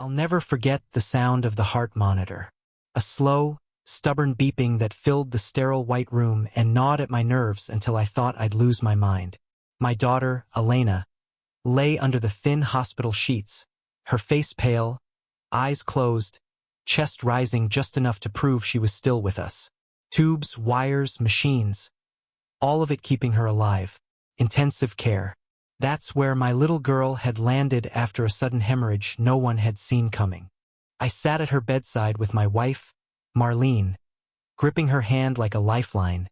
I'll never forget the sound of the heart monitor. A slow, stubborn beeping that filled the sterile white room and gnawed at my nerves until I thought I'd lose my mind. My daughter, Elena, lay under the thin hospital sheets, her face pale, eyes closed, chest rising just enough to prove she was still with us. Tubes, wires, machines, all of it keeping her alive. Intensive care. That's where my little girl had landed after a sudden hemorrhage no one had seen coming. I sat at her bedside with my wife, Marlene, gripping her hand like a lifeline,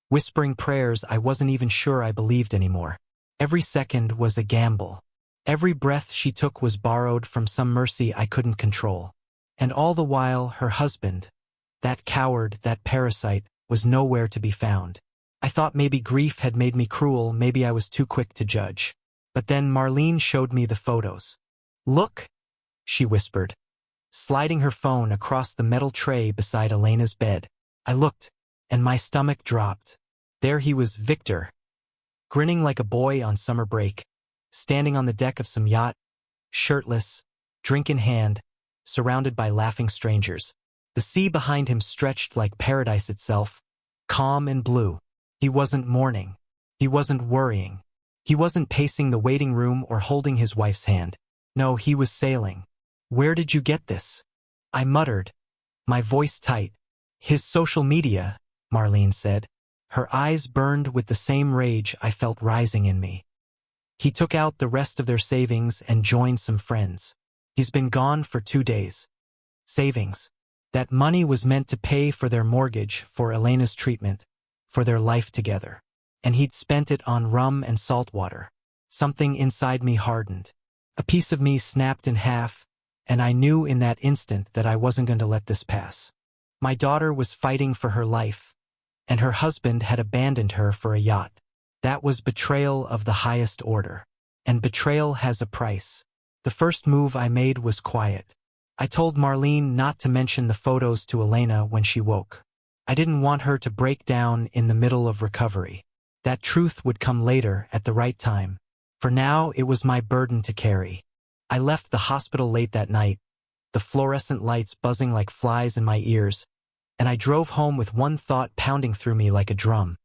whispering prayers I wasn't even sure I believed anymore. Every second was a gamble. Every breath she took was borrowed from some mercy I couldn't control. And all the while, her husband, that coward, that parasite, was nowhere to be found. I thought maybe grief had made me cruel, maybe I was too quick to judge. But then Marlene showed me the photos. "Look," she whispered, sliding her phone across the metal tray beside Elena's bed. I looked, and my stomach dropped. There he was, Victor, grinning like a boy on summer break, standing on the deck of some yacht, shirtless, drink in hand, surrounded by laughing strangers. The sea behind him stretched like paradise itself, calm and blue. He wasn't mourning. He wasn't worrying. He wasn't pacing the waiting room or holding his wife's hand. No, he was sailing. "Where did you get this?" I muttered, my voice tight. "His social media," Marlene said. Her eyes burned with the same rage I felt rising in me. "He took out the rest of their savings and joined some friends. He's been gone for 2 days. Savings. That money was meant to pay for their mortgage, for Elena's treatment, for their life together. And he'd spent it on rum and salt water." Something inside me hardened. A piece of me snapped in half, and I knew in that instant that I wasn't going to let this pass. My daughter was fighting for her life, and her husband had abandoned her for a yacht. That was betrayal of the highest order. And betrayal has a price. The first move I made was quiet. I told Marlene not to mention the photos to Elena when she woke. I didn't want her to break down in the middle of recovery. That truth would come later at the right time. For now, it was my burden to carry. I left the hospital late that night, the fluorescent lights buzzing like flies in my ears, and I drove home with one thought pounding through me like a drum.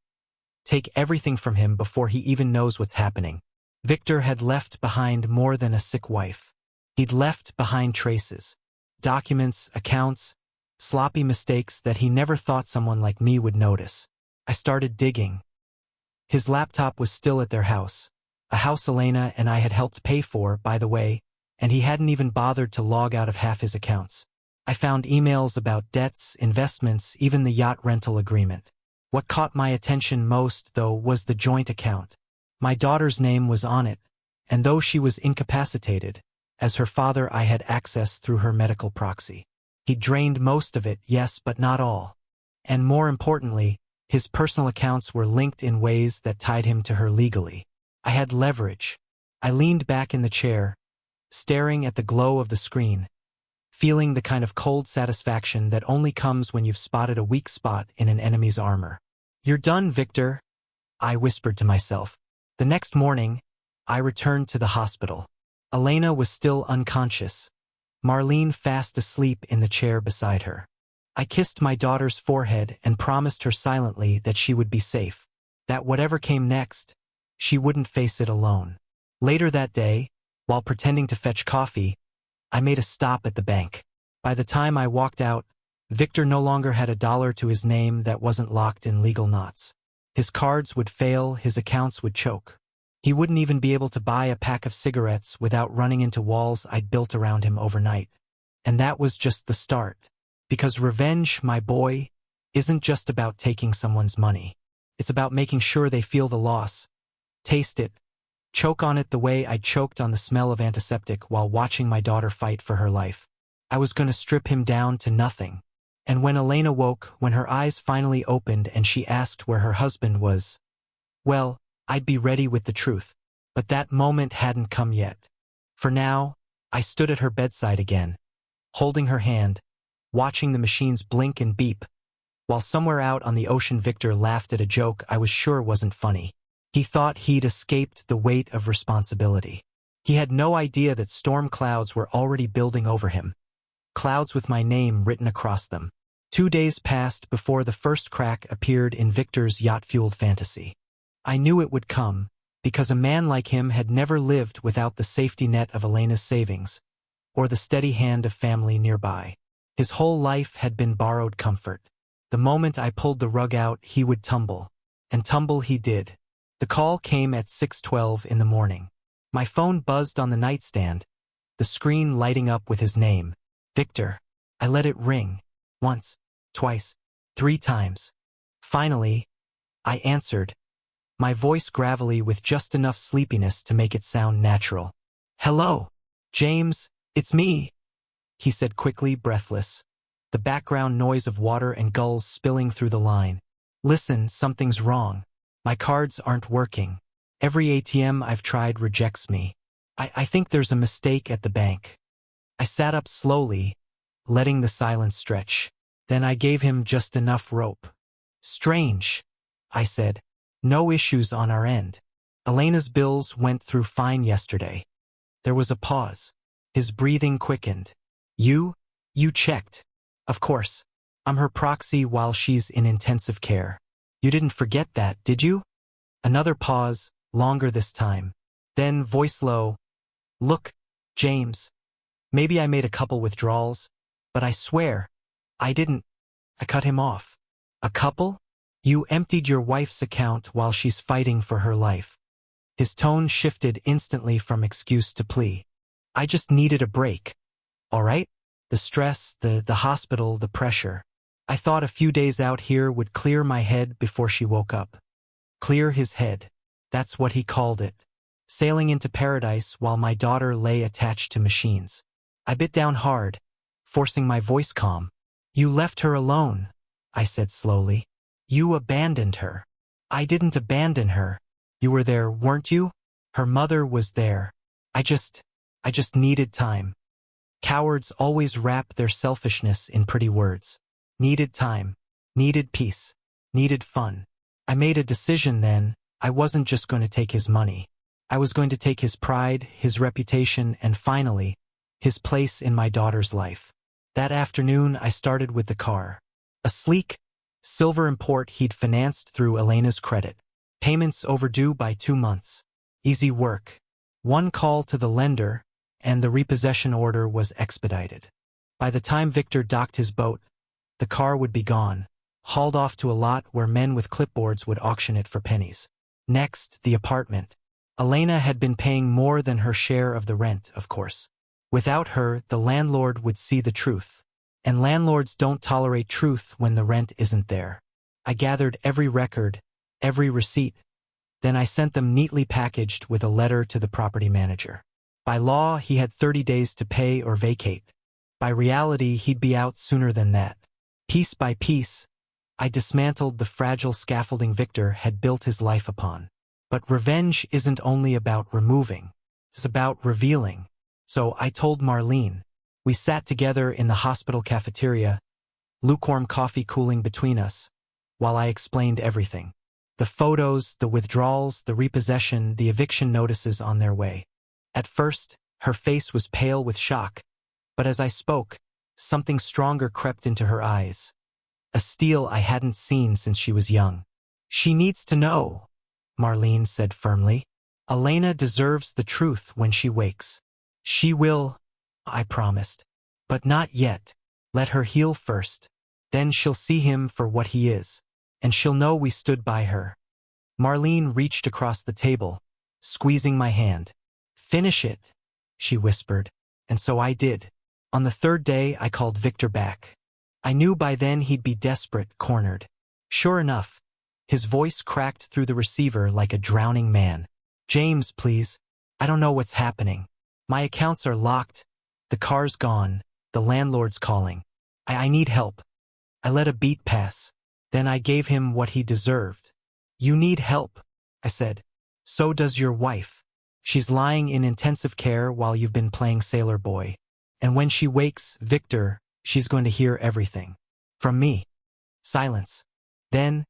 Take everything from him before he even knows what's happening. Victor had left behind more than a sick wife. He'd left behind traces, documents, accounts, sloppy mistakes that he never thought someone like me would notice. I started digging. His laptop was still at their house, a house Elena and I had helped pay for, by the way, and he hadn't even bothered to log out of half his accounts. I found emails about debts, investments, even the yacht rental agreement. What caught my attention most, though, was the joint account. My daughter's name was on it, and though she was incapacitated, as her father I had access through her medical proxy. He drained most of it, yes, but not all. And more importantly, his personal accounts were linked in ways that tied him to her legally. I had leverage. I leaned back in the chair, staring at the glow of the screen, feeling the kind of cold satisfaction that only comes when you've spotted a weak spot in an enemy's armor. "You're done, Victor," I whispered to myself. The next morning, I returned to the hospital. Elena was still unconscious, Marlene fast asleep in the chair beside her. I kissed my daughter's forehead and promised her silently that she would be safe, that whatever came next, she wouldn't face it alone. Later that day, while pretending to fetch coffee, I made a stop at the bank. By the time I walked out, Victor no longer had $1 to his name that wasn't locked in legal knots. His cards would fail, his accounts would choke. He wouldn't even be able to buy a pack of cigarettes without running into walls I'd built around him overnight. And that was just the start. Because revenge, my boy, isn't just about taking someone's money. It's about making sure they feel the loss, taste it, choke on it the way I choked on the smell of antiseptic while watching my daughter fight for her life. I was going to strip him down to nothing. And when Elena woke, when her eyes finally opened and she asked where her husband was, well, I'd be ready with the truth. But that moment hadn't come yet. For now, I stood at her bedside again, holding her hand, watching the machines blink and beep, while somewhere out on the ocean Victor laughed at a joke I was sure wasn't funny. He thought he'd escaped the weight of responsibility. He had no idea that storm clouds were already building over him. Clouds with my name written across them. 2 days passed before the first crack appeared in Victor's yacht-fueled fantasy. I knew it would come, because a man like him had never lived without the safety net of Elena's savings, or the steady hand of family nearby. His whole life had been borrowed comfort. The moment I pulled the rug out, he would tumble. And tumble he did. The call came at 6:12 in the morning. My phone buzzed on the nightstand, the screen lighting up with his name. Victor. I let it ring. Once, twice, 3 times. Finally, I answered, my voice gravelly with just enough sleepiness to make it sound natural. Hello, James, it's me, he said quickly, breathless, the background noise of water and gulls spilling through the line. Listen, something's wrong. My cards aren't working. Every ATM I've tried rejects me. I think there's a mistake at the bank. I sat up slowly, letting the silence stretch. Then I gave him just enough rope. Strange, I said. No issues on our end. Elena's bills went through fine yesterday. There was a pause. His breathing quickened. You checked. Of course. I'm her proxy while she's in intensive care. You didn't forget that, did you? Another pause, longer this time. Then, voice low, look, James. Maybe I made a couple withdrawals, but I swear, I didn't. I cut him off. A couple? You emptied your wife's account while she's fighting for her life. His tone shifted instantly from excuse to plea. I just needed a break. All right? The stress, the hospital, the pressure. I thought a few days out here would clear my head before she woke up. Clear his head. That's what he called it. Sailing into paradise while my daughter lay attached to machines. I bit down hard, forcing my voice calm. You left her alone, I said slowly. You abandoned her. I didn't abandon her. You were there, weren't you? Her mother was there. I just needed time. Cowards always wrap their selfishness in pretty words. Needed time. Needed peace. Needed fun. I made a decision then. I wasn't just going to take his money. I was going to take his pride, his reputation, and finally, his place in my daughter's life. That afternoon, I started with the car. A sleek, silver import he'd financed through Elena's credit. Payments overdue by 2 months. Easy work. One call to the lender, and the repossession order was expedited. By the time Victor docked his boat, the car would be gone, hauled off to a lot where men with clipboards would auction it for pennies. Next, the apartment. Elena had been paying more than her share of the rent, of course. Without her, the landlord would see the truth. And landlords don't tolerate truth when the rent isn't there. I gathered every record, every receipt. Then I sent them neatly packaged with a letter to the property manager. By law, he had 30 days to pay or vacate. By reality, he'd be out sooner than that. Piece by piece, I dismantled the fragile scaffolding Victor had built his life upon. But revenge isn't only about removing. It's about revealing. So I told Marlene. We sat together in the hospital cafeteria, lukewarm coffee cooling between us, while I explained everything. The photos, the withdrawals, the repossession, the eviction notices on their way. At first, her face was pale with shock, but as I spoke, something stronger crept into her eyes. A steel I hadn't seen since she was young. She needs to know, Marlene said firmly. Elena deserves the truth when she wakes. She will, I promised. But not yet. Let her heal first. Then she'll see him for what he is. And she'll know we stood by her. Marlene reached across the table, squeezing my hand. Finish it, she whispered. And so I did. On the 3rd day, I called Victor back. I knew by then he'd be desperate, cornered. Sure enough, his voice cracked through the receiver like a drowning man. James, please. I don't know what's happening. My accounts are locked. The car's gone. The landlord's calling. I need help. I let a beat pass. Then I gave him what he deserved. You need help, I said. So does your wife. She's lying in intensive care while you've been playing sailor boy. And when she wakes, Victor, she's going to hear everything. From me. Silence. Then,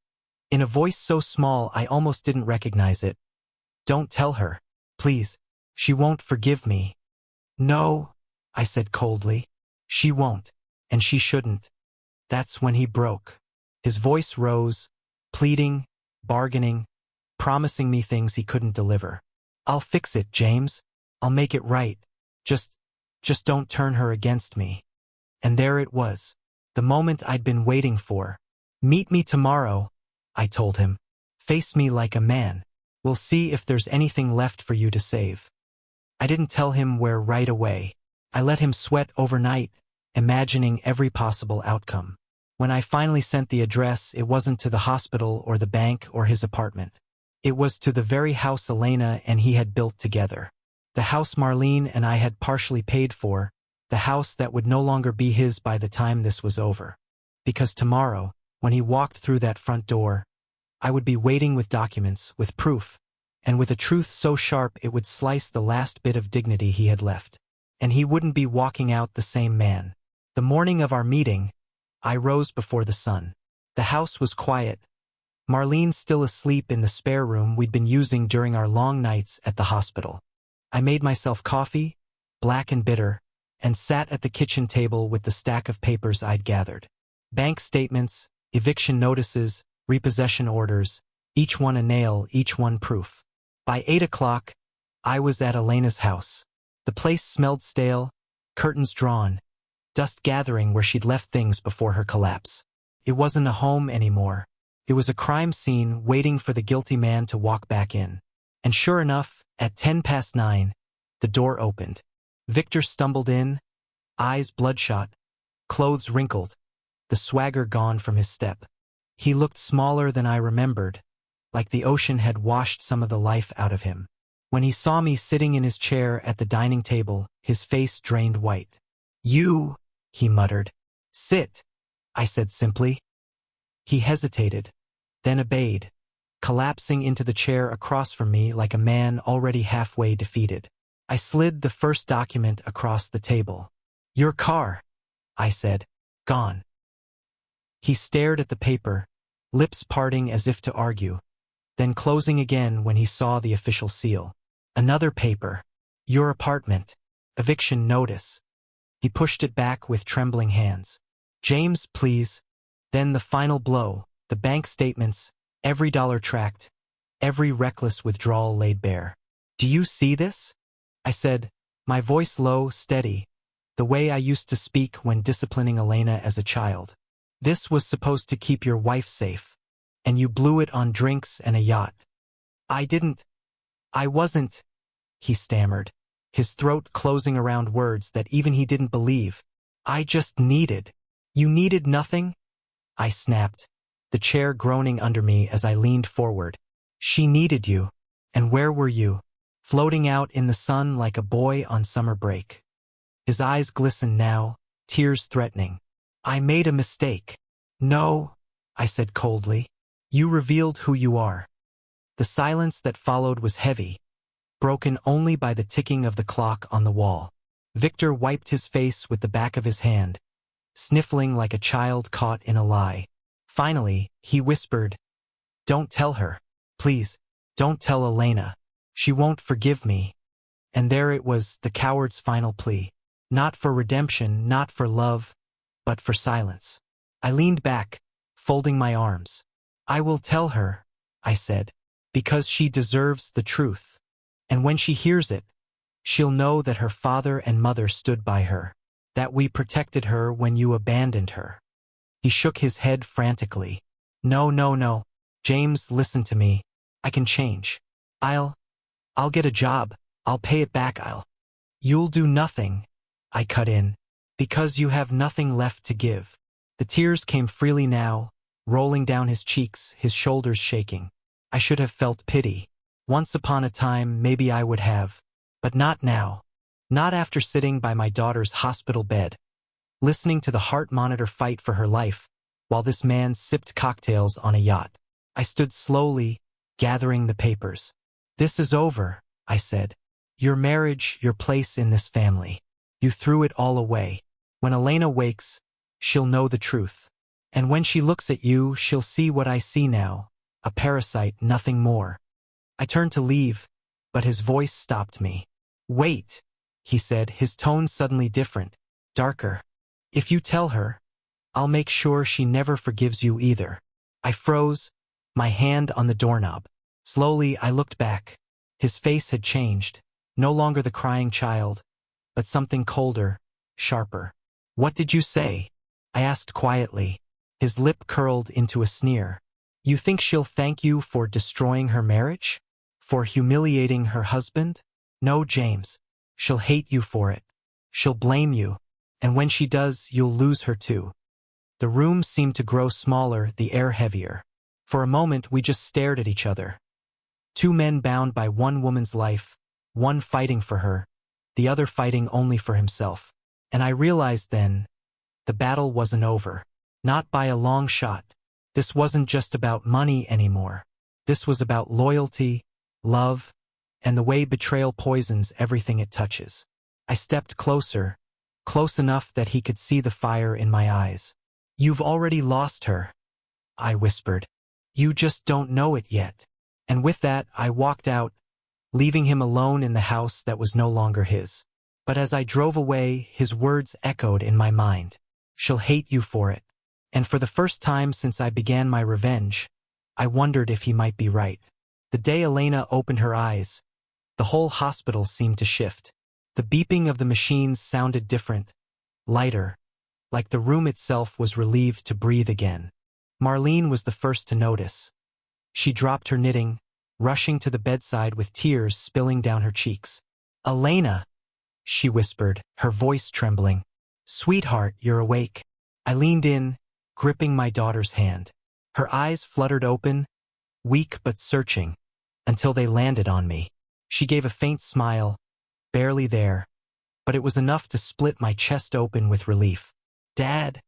in a voice so small I almost didn't recognize it. Don't tell her, please. She won't forgive me. No, I said coldly. She won't, and she shouldn't. That's when he broke. His voice rose, pleading, bargaining, promising me things he couldn't deliver. I'll fix it, James. I'll make it right. Just don't turn her against me. And there it was, the moment I'd been waiting for. Meet me tomorrow, I told him. Face me like a man. We'll see if there's anything left for you to save. I didn't tell him where right away. I let him sweat overnight, imagining every possible outcome. When I finally sent the address, it wasn't to the hospital or the bank or his apartment. It was to the very house Elena and he had built together. The house Marlene and I had partially paid for, the house that would no longer be his by the time this was over. Because tomorrow, when he walked through that front door, I would be waiting with documents, with proof, and with a truth so sharp it would slice the last bit of dignity he had left. And he wouldn't be walking out the same man. The morning of our meeting, I rose before the sun. The house was quiet. Marlene still asleep in the spare room we'd been using during our long nights at the hospital. I made myself coffee, black and bitter, and sat at the kitchen table with the stack of papers I'd gathered. Bank statements, eviction notices, repossession orders, each one a nail, each one proof. By 8 o'clock, I was at Elena's house. The place smelled stale, curtains drawn, dust gathering where she'd left things before her collapse. It wasn't a home anymore. It was a crime scene waiting for the guilty man to walk back in. And sure enough, at 9:10, the door opened. Victor stumbled in, eyes bloodshot, clothes wrinkled, the swagger gone from his step. He looked smaller than I remembered, like the ocean had washed some of the life out of him. When he saw me sitting in his chair at the dining table, his face drained white. "You," he muttered. "Sit," I said simply. He hesitated, then obeyed, collapsing into the chair across from me like a man already halfway defeated. I slid the first document across the table. "Your car," I said. "Gone." He stared at the paper, lips parting as if to argue, then closing again when he saw the official seal. Another paper. "Your apartment. Eviction notice." He pushed it back with trembling hands. "James, please." Then the final blow, the bank statements, every dollar tracked, every reckless withdrawal laid bare. "Do you see this?" I said, my voice low, steady, the way I used to speak when disciplining Elena as a child. "This was supposed to keep your wife safe, and you blew it on drinks and a yacht." I wasn't, he stammered, his throat closing around words that even he didn't believe. "I just needed." "You needed nothing?" I snapped, the chair groaning under me as I leaned forward. "She needed you. And where were you? Floating out in the sun like a boy on summer break." His eyes glistened now, tears threatening. "I made a mistake." "No," I said coldly. "You revealed who you are." The silence that followed was heavy, broken only by the ticking of the clock on the wall. Victor wiped his face with the back of his hand, sniffling like a child caught in a lie. Finally, he whispered, "Don't tell her. Please, don't tell Elena. She won't forgive me." And there it was, the coward's final plea. Not for redemption, not for love, but for silence. I leaned back, folding my arms. "I will tell her," I said, "because she deserves the truth. And when she hears it, she'll know that her father and mother stood by her, that we protected her when you abandoned her." He shook his head frantically. No, no, no. "James, listen to me. I can change. I'll get a job. I'll pay it back. You'll do nothing," I cut in, "because you have nothing left to give." The tears came freely now, rolling down his cheeks, his shoulders shaking. I should have felt pity. Once upon a time, maybe I would have. But not now. Not after sitting by my daughter's hospital bed, listening to the heart monitor fight for her life, while this man sipped cocktails on a yacht. I stood slowly, gathering the papers. "This is over," I said. "Your marriage, your place in this family. You threw it all away. When Elena wakes, she'll know the truth. And when she looks at you, she'll see what I see now, a parasite, nothing more." I turned to leave, but his voice stopped me. Wait, he said, his tone suddenly different, darker. If you tell her, I'll make sure she never forgives you either. I froze, my hand on the doorknob. Slowly, I looked back. His face had changed, no longer the crying child, but something colder, sharper. What did you say? I asked quietly. His lip curled into a sneer. You think she'll thank you for destroying her marriage? For humiliating her husband? No, James. She'll hate you for it. She'll blame you. And when she does, you'll lose her too. The room seemed to grow smaller, the air heavier. For a moment, we just stared at each other. Two men bound by one woman's life, one fighting for her, the other fighting only for himself. And I realized then, the battle wasn't over. Not by a long shot. This wasn't just about money anymore. This was about loyalty, love, and the way betrayal poisons everything it touches. I stepped closer, close enough that he could see the fire in my eyes. You've already lost her, I whispered. You just don't know it yet. And with that, I walked out, leaving him alone in the house that was no longer his. But as I drove away, his words echoed in my mind. She'll hate you for it. And for the first time since I began my revenge, I wondered if he might be right. The day Elena opened her eyes, the whole hospital seemed to shift. The beeping of the machines sounded different, lighter, like the room itself was relieved to breathe again. Marlene was the first to notice. She dropped her knitting, rushing to the bedside with tears spilling down her cheeks. Elena, she whispered, her voice trembling. Sweetheart, you're awake. I leaned in, gripping my daughter's hand. Her eyes fluttered open, weak but searching, until they landed on me. She gave a faint smile, barely there, but it was enough to split my chest open with relief. Dad,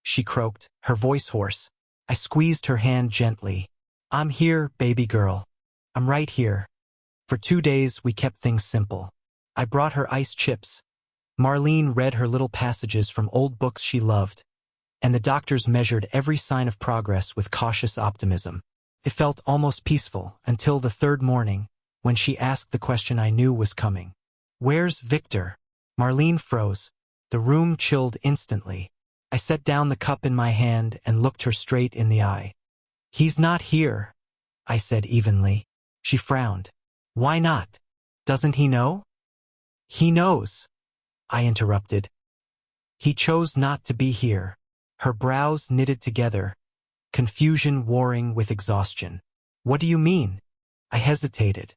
she croaked, her voice hoarse. I squeezed her hand gently. I'm here, baby girl. I'm right here. For 2 days, we kept things simple. I brought her ice chips. Marlene read her little passages from old books she loved, and the doctors measured every sign of progress with cautious optimism. It felt almost peaceful until the third morning, when she asked the question I knew was coming. Where's Victor? Marlene froze. The room chilled instantly. I set down the cup in my hand and looked her straight in the eye. He's not here, I said evenly. She frowned. Why not? Doesn't he know? He knows, I interrupted. He chose not to be here. Her brows knitted together, confusion warring with exhaustion. What do you mean? I hesitated.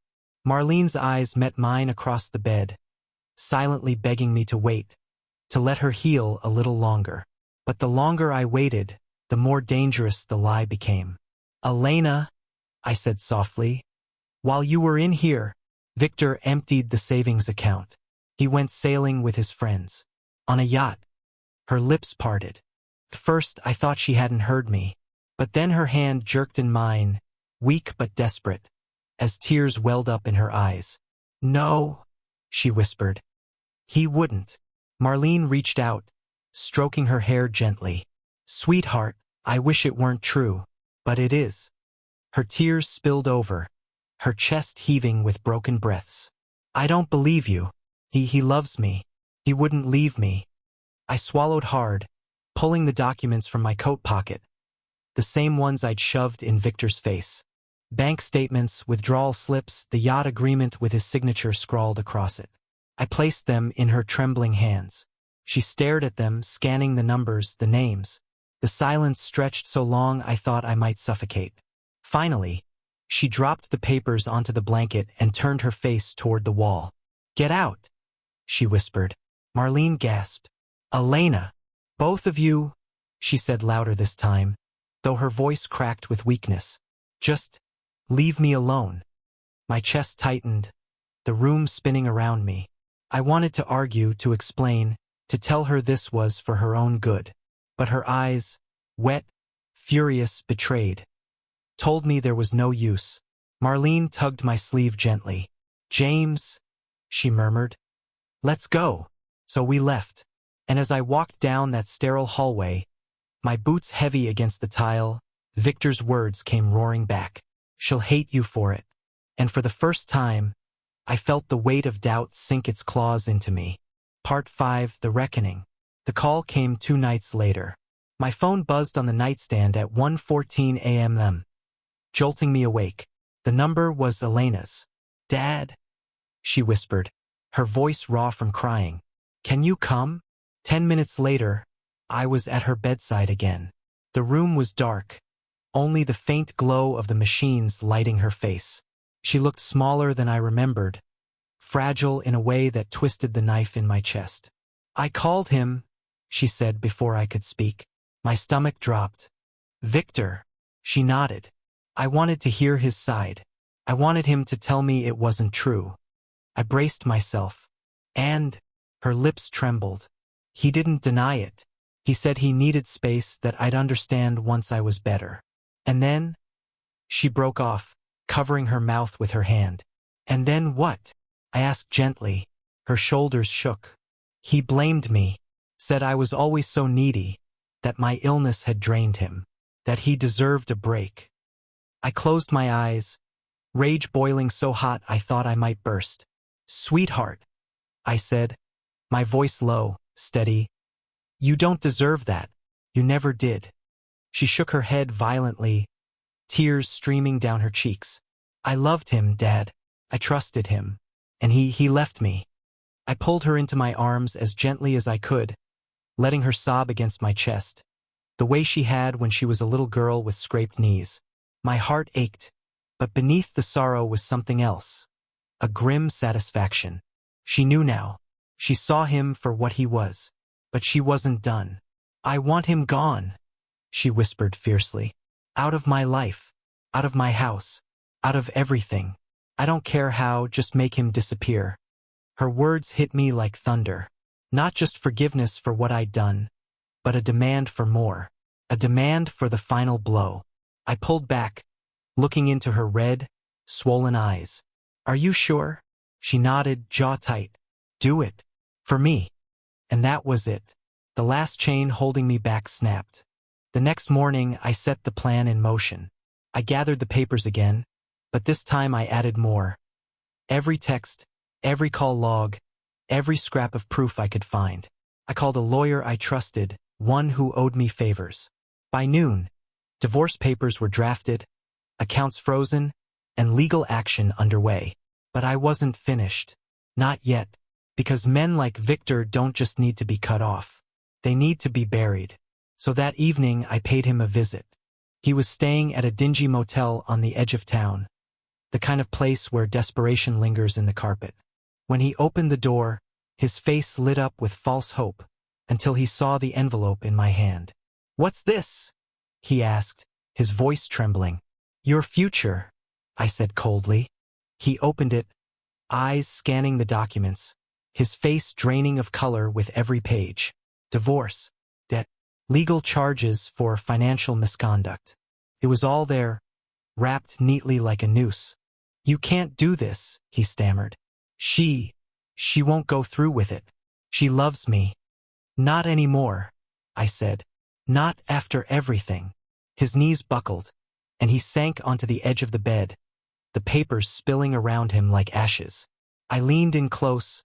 Marlene's eyes met mine across the bed, silently begging me to wait, to let her heal a little longer. But the longer I waited, the more dangerous the lie became. Elena, I said softly, while you were in here, Victor emptied the savings account. He went sailing with his friends. On a yacht. Her lips parted. At first, I thought she hadn't heard me, but then her hand jerked in mine, weak but desperate, as tears welled up in her eyes. No, she whispered. He wouldn't. Marlene reached out, stroking her hair gently. Sweetheart, I wish it weren't true, but it is. Her tears spilled over, her chest heaving with broken breaths. I don't believe you. He loves me. He wouldn't leave me. I swallowed hard, pulling the documents from my coat pocket, the same ones I'd shoved in Victor's face. Bank statements, withdrawal slips, the yacht agreement with his signature scrawled across it. I placed them in her trembling hands. She stared at them, scanning the numbers, the names. The silence stretched so long I thought I might suffocate. Finally, she dropped the papers onto the blanket and turned her face toward the wall. Get out, she whispered. Marlene gasped. Elena, both of you, she said louder this time, though her voice cracked with weakness. Just leave me alone. My chest tightened, the room spinning around me. I wanted to argue, to explain, to tell her this was for her own good. But her eyes, wet, furious, betrayed, told me there was no use. Marlene tugged my sleeve gently. James, she murmured. Let's go. So we left. And as I walked down that sterile hallway, my boots heavy against the tile, Victor's words came roaring back. She'll hate you for it. And for the first time, I felt the weight of doubt sink its claws into me. Part 5, The Reckoning. The call came 2 nights later. My phone buzzed on the nightstand at 1:14 a.m., jolting me awake. The number was Elena's. "Dad," she whispered, her voice raw from crying. "Can you come?" 10 minutes later, I was at her bedside again. The room was dark, only the faint glow of the machines lighting her face. She looked smaller than I remembered, fragile in a way that twisted the knife in my chest. "I called him," she said before I could speak. My stomach dropped. "Victor." She nodded. I wanted to hear his side. I wanted him to tell me it wasn't true. I braced myself. And her lips trembled. "He didn't deny it. He said he needed space, that I'd understand once I was better." And then she broke off, covering her mouth with her hand. "And then what?" I asked gently. Her shoulders shook. "He blamed me, said I was always so needy, that my illness had drained him, that he deserved a break." I closed my eyes, rage boiling so hot I thought I might burst. "Sweetheart," I said, my voice low, steady, "you don't deserve that. You never did." She shook her head violently, tears streaming down her cheeks. "I loved him, Dad. I trusted him. And he left me." I pulled her into my arms as gently as I could, letting her sob against my chest, the way she had when she was a little girl with scraped knees. My heart ached, but beneath the sorrow was something else, a grim satisfaction. She knew now. She saw him for what he was, but she wasn't done. "I want him gone," she whispered fiercely. "Out of my life, out of my house, out of everything. I don't care how, just make him disappear." Her words hit me like thunder. Not just forgiveness for what I'd done, but a demand for more. A demand for the final blow. I pulled back, looking into her red, swollen eyes. "Are you sure?" She nodded, jaw tight. "Do it. For me." And that was it. The last chain holding me back snapped. The next morning, I set the plan in motion. I gathered the papers again, but this time I added more. Every text, every call log, every scrap of proof I could find. I called a lawyer I trusted, one who owed me favors. By noon, divorce papers were drafted, accounts frozen, and legal action underway. But I wasn't finished. Not yet, because men like Victor don't just need to be cut off. They need to be buried. So that evening I paid him a visit. He was staying at a dingy motel on the edge of town, the kind of place where desperation lingers in the carpet. When he opened the door, his face lit up with false hope, until he saw the envelope in my hand. "What's this?" he asked, his voice trembling. "Your future," I said coldly. He opened it, eyes scanning the documents, his face draining of color with every page. Divorce, debt, legal charges for financial misconduct. It was all there, wrapped neatly like a noose. "You can't do this," he stammered. She won't go through with it. She loves me." "Not anymore," I said. "Not after everything." His knees buckled, and he sank onto the edge of the bed, the papers spilling around him like ashes. I leaned in close,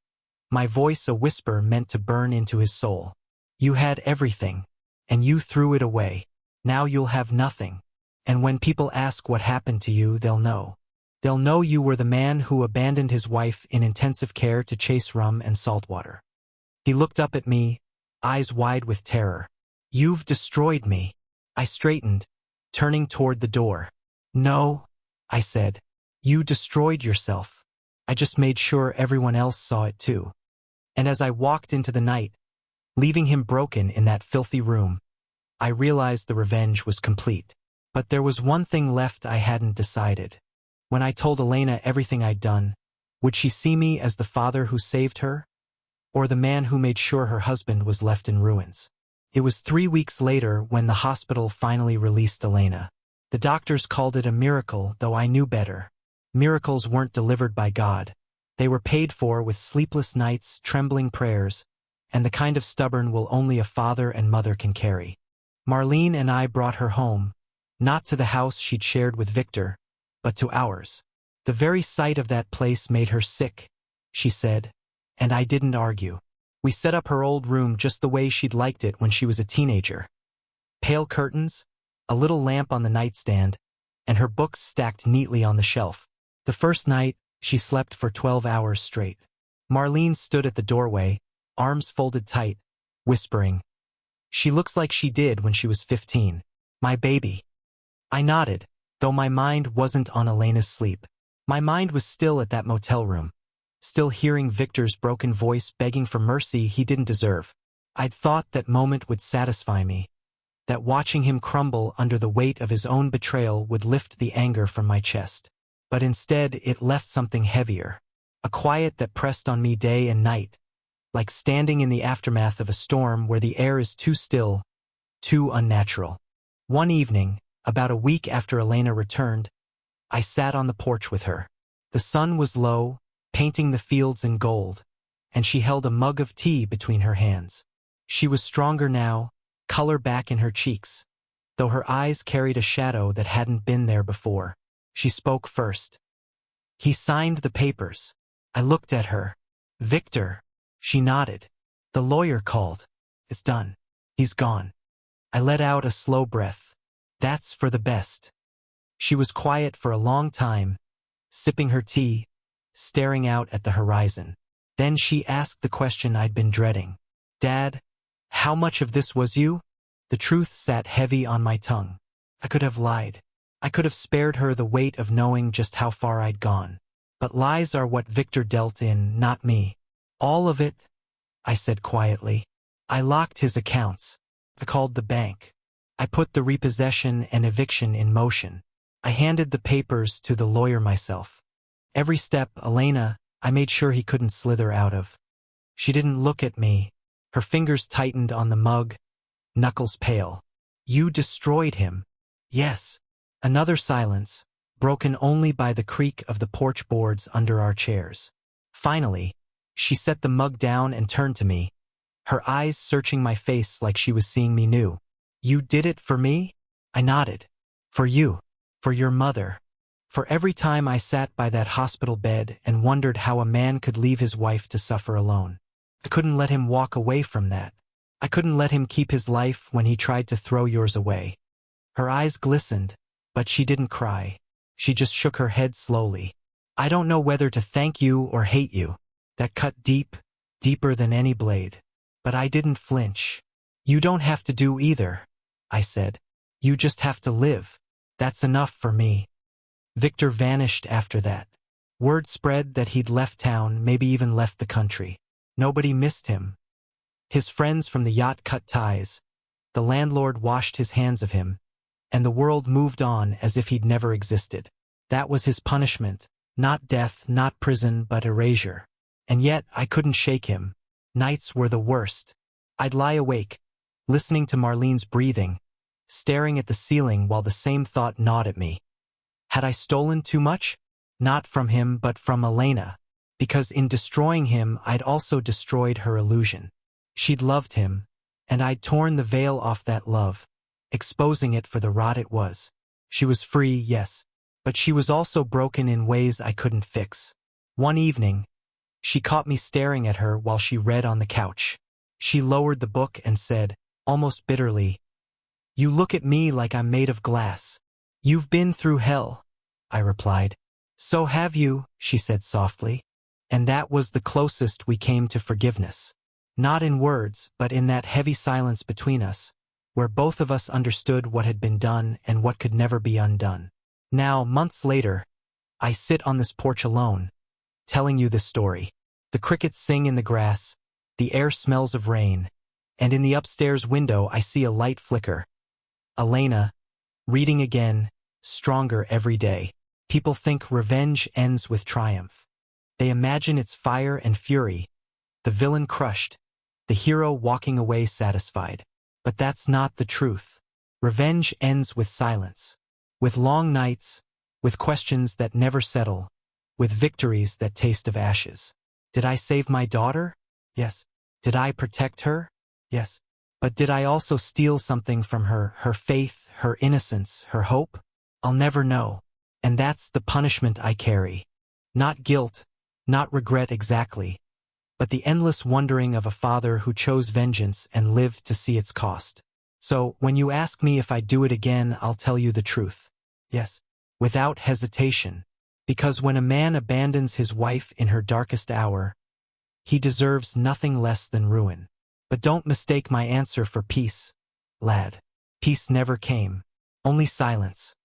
my voice a whisper meant to burn into his soul. "You had everything, and you threw it away. Now you'll have nothing. And when people ask what happened to you, they'll know. They'll know you were the man who abandoned his wife in intensive care to chase rum and saltwater." He looked up at me, eyes wide with terror. "You've destroyed me." I straightened, turning toward the door. "No," I said. "You destroyed yourself. I just made sure everyone else saw it too." And as I walked into the night, leaving him broken in that filthy room, I realized the revenge was complete. But there was one thing left I hadn't decided. When I told Elena everything I'd done, would she see me as the father who saved her, or the man who made sure her husband was left in ruins? It was 3 weeks later when the hospital finally released Elena. The doctors called it a miracle, though I knew better. Miracles weren't delivered by God. They were paid for with sleepless nights, trembling prayers, and the kind of stubborn will only a father and mother can carry. Marlene and I brought her home, not to the house she'd shared with Victor, but to ours. The very sight of that place made her sick, she said, and I didn't argue. We set up her old room just the way she'd liked it when she was a teenager. Pale curtains, a little lamp on the nightstand, and her books stacked neatly on the shelf. The first night, she slept for 12 hours straight. Marlene stood at the doorway, arms folded tight, whispering, "She looks like she did when she was 15. My baby." I nodded, though my mind wasn't on Elena's sleep. My mind was still at that motel room, still hearing Victor's broken voice begging for mercy he didn't deserve. I'd thought that moment would satisfy me, that watching him crumble under the weight of his own betrayal would lift the anger from my chest. But instead it left something heavier, a quiet that pressed on me day and night, like standing in the aftermath of a storm where the air is too still, too unnatural. One evening, about a week after Elena returned, I sat on the porch with her. The sun was low, painting the fields in gold, and she held a mug of tea between her hands. She was stronger now, color back in her cheeks, though her eyes carried a shadow that hadn't been there before. She spoke first. "He signed the papers." I looked at her. "Victor." She nodded. "The lawyer called. It's done. He's gone." I let out a slow breath. "That's for the best." She was quiet for a long time, sipping her tea, staring out at the horizon. Then she asked the question I'd been dreading. "Dad, how much of this was you?" The truth sat heavy on my tongue. I could have lied. I could have spared her the weight of knowing just how far I'd gone. But lies are what Victor dealt in, not me. "All of it," I said quietly. "I locked his accounts. I called the bank. I put the repossession and eviction in motion. I handed the papers to the lawyer myself. Every step, Elena, I made sure he couldn't slither out of." She didn't look at me. Her fingers tightened on the mug, knuckles pale. "You destroyed him." "Yes." Another silence, broken only by the creak of the porch boards under our chairs. Finally, she set the mug down and turned to me, her eyes searching my face like she was seeing me new. "You did it for me?" I nodded. "For you. For your mother. For every time I sat by that hospital bed and wondered how a man could leave his wife to suffer alone. I couldn't let him walk away from that. I couldn't let him keep his life when he tried to throw yours away." Her eyes glistened, but she didn't cry. She just shook her head slowly. "I don't know whether to thank you or hate you." That cut deep, deeper than any blade. But I didn't flinch. "You don't have to do either," I said. "You just have to live. That's enough for me." Victor vanished after that. Word spread that he'd left town, maybe even left the country. Nobody missed him. His friends from the yacht cut ties. The landlord washed his hands of him, and the world moved on as if he'd never existed. That was his punishment. Not death, not prison, but erasure. And yet I couldn't shake him. Nights were the worst. I'd lie awake, listening to Marlene's breathing, staring at the ceiling while the same thought gnawed at me. Had I stolen too much? Not from him, but from Elena. Because in destroying him, I'd also destroyed her illusion. She'd loved him, and I'd torn the veil off that love, exposing it for the rot it was. She was free, yes, but she was also broken in ways I couldn't fix. One evening, she caught me staring at her while she read on the couch. She lowered the book and said, almost bitterly, "You look at me like I'm made of glass. You've been through hell," I replied. "So have you," she said softly. And that was the closest we came to forgiveness. Not in words, but in that heavy silence between us, where both of us understood what had been done and what could never be undone. Now, months later, I sit on this porch alone, telling you this story. The crickets sing in the grass, the air smells of rain, and in the upstairs window I see a light flicker. Elena, reading again, stronger every day. People think revenge ends with triumph. They imagine it's fire and fury, the villain crushed, the hero walking away satisfied. But that's not the truth. Revenge ends with silence, with long nights, with questions that never settle, with victories that taste of ashes. Did I save my daughter? Yes. Did I protect her? Yes. But did I also steal something from her, her faith, her innocence, her hope? I'll never know. And that's the punishment I carry. Not guilt, not regret exactly, but the endless wondering of a father who chose vengeance and lived to see its cost. So, when you ask me if I'd do it again, I'll tell you the truth. Yes, without hesitation. Because when a man abandons his wife in her darkest hour, he deserves nothing less than ruin. But don't mistake my answer for peace, lad. Peace never came. Only silence.